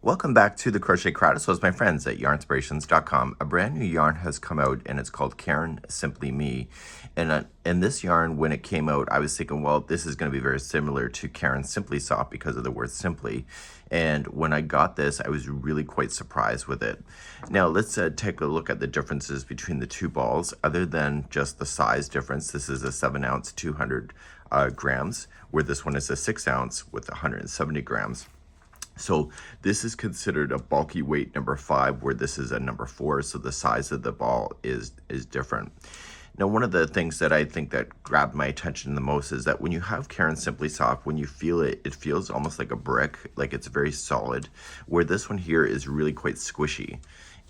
Welcome back to the Crochet Crowd. So, as my friends at yarnspirations.com, a brand new yarn has come out and it's called Caron Simply Me. And this yarn, when it came out, I was thinking, well, this is going to be very similar to Caron Simply Soft because of the word simply. And when I got this, I was really quite surprised with it. Now, let's take a look at the differences between the two balls. Other than just the size difference, this is a 7-ounce, 200 grams, where this one is a 6-ounce with 170 grams. So this is considered a bulky weight number 5, where this is a number 4. So the size of the ball is different. Now, one of the things that I think that grabbed my attention the most is that when you have Caron Simply Soft, when you feel it, it feels almost like a brick, like it's very solid, where this one here is really quite squishy.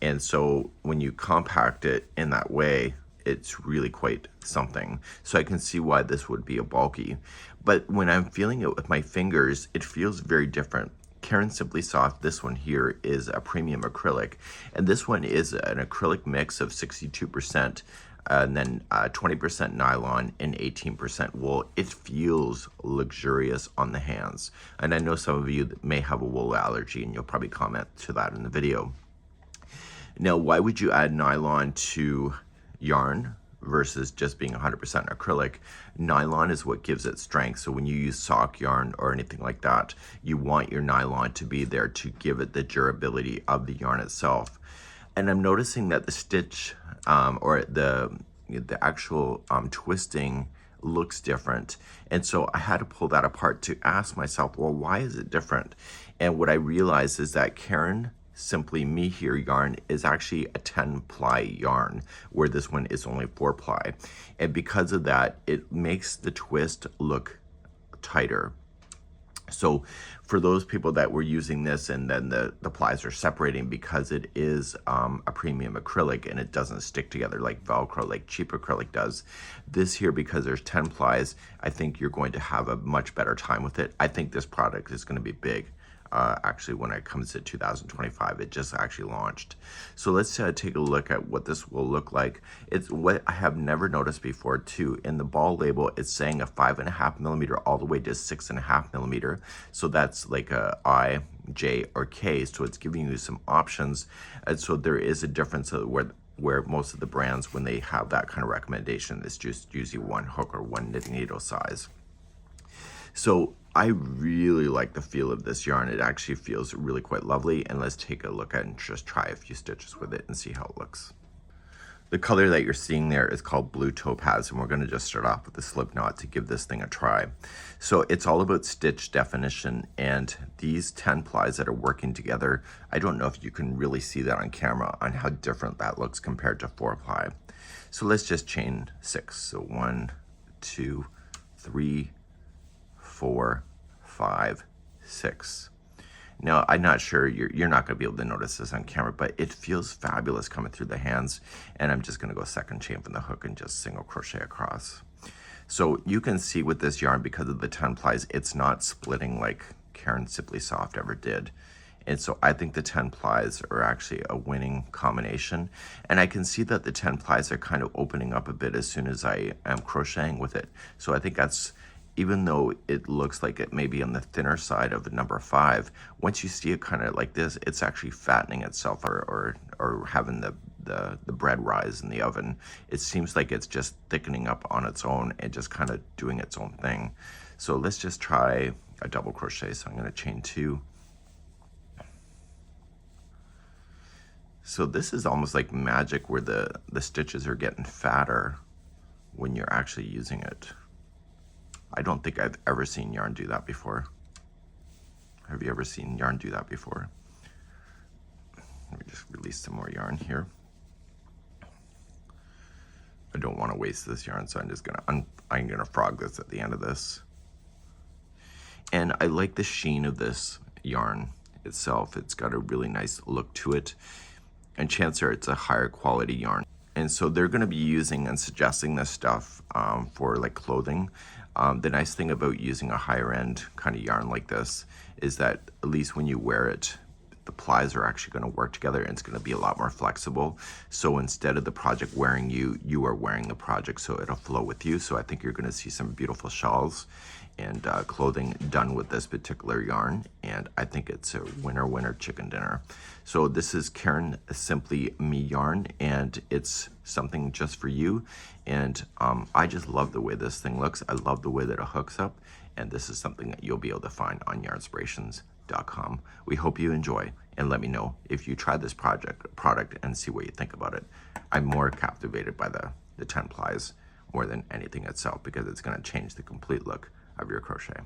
And so when you compact it in that way, it's really quite something. So I can see why this would be a bulky. But when I'm feeling it with my fingers, it feels very different. Caron Simply Soft, this one here is a premium acrylic, and this one is an acrylic mix of 62% and then 20% nylon and 18% wool. It feels luxurious on the hands, and I know some of you may have a wool allergy, and you'll probably comment to that in the video. Now, why would you add nylon to yarn versus just being 100% acrylic? Nylon is what gives it strength. So when you use sock yarn or anything like that, you want your nylon to be there to give it the durability of the yarn itself. And I'm noticing that the stitch or the actual twisting looks different. And so I had to pull that apart to ask myself, well, why is it different? And what I realized is that Caron Simply Me here yarn is actually a 10-ply yarn, where this one is only 4-ply. And because of that, it makes the twist look tighter. So for those people that were using this and then the plies are separating, because it is a premium acrylic and it doesn't stick together like Velcro, like cheap acrylic does, this here, because there's 10 plies, I think you're going to have a much better time with it. I think this product is going to be big. Actually, when it comes to 2025, it just actually launched. So let's take a look at what this will look like. It's what I have never noticed before too. In the ball label, it's saying a 5.5 millimeter all the way to 6.5 millimeter. So that's like a I, J, or K. So it's giving you some options. And so there is a difference of where most of the brands, when they have that kind of recommendation, it's just usually one hook or one knitting needle size. So I really like the feel of this yarn. It actually feels really quite lovely. And let's take a look at and just try a few stitches with it and see how it looks. The color that you're seeing there is called Blue Topaz, and we're going to just start off with the slip knot to give this thing a try. So it's all about stitch definition, and these 10 plies that are working together, I don't know if you can really see that on camera on how different that looks compared to 4-ply. So let's just chain 6. So 1, 2, 3, 4, 5, 6. Now, I'm not sure, you're not going to be able to notice this on camera, but it feels fabulous coming through the hands. And I'm just going to go second chain from the hook and just single crochet across. So you can see with this yarn, because of the 10 plies, it's not splitting like Caron Simply Soft ever did. And so I think the 10 plies are actually a winning combination. And I can see that the 10 plies are kind of opening up a bit as soon as I am crocheting with it. So I think that's, even though it looks like it may be on the thinner side of the number 5, once you see it kind of like this, it's actually fattening itself or having the bread rise in the oven. It seems like it's just thickening up on its own and just kind of doing its own thing. So let's just try a double crochet. So I'm going to chain 2. So this is almost like magic, where the stitches are getting fatter when you're actually using it. I don't think I've ever seen yarn do that before. Have you ever seen yarn do that before? Let me just release some more yarn here. I don't want to waste this yarn, so I'm gonna frog this at the end of this. And I like the sheen of this yarn itself. It's got a really nice look to it, and chances are it's a higher quality yarn. And so they're going to be using and suggesting this stuff for like clothing. The nice thing about using a higher end kind of yarn like this is that at least when you wear it, the plies are actually going to work together, and it's going to be a lot more flexible. So instead of the project wearing you, you are wearing the project, so it'll flow with you. So I think you're going to see some beautiful shawls. and clothing done with this particular yarn, and I think it's a winner chicken dinner. So this is Caron Simply Me yarn, and it's something just for you. And I just love the way this thing looks. I love the way that it hooks up, and this is something that you'll be able to find on yarnspirations.com. We hope you enjoy, and let me know if you try this product and see what you think about it. I'm more captivated by the 10 plies more than anything itself, because it's going to change the complete look of your crochet.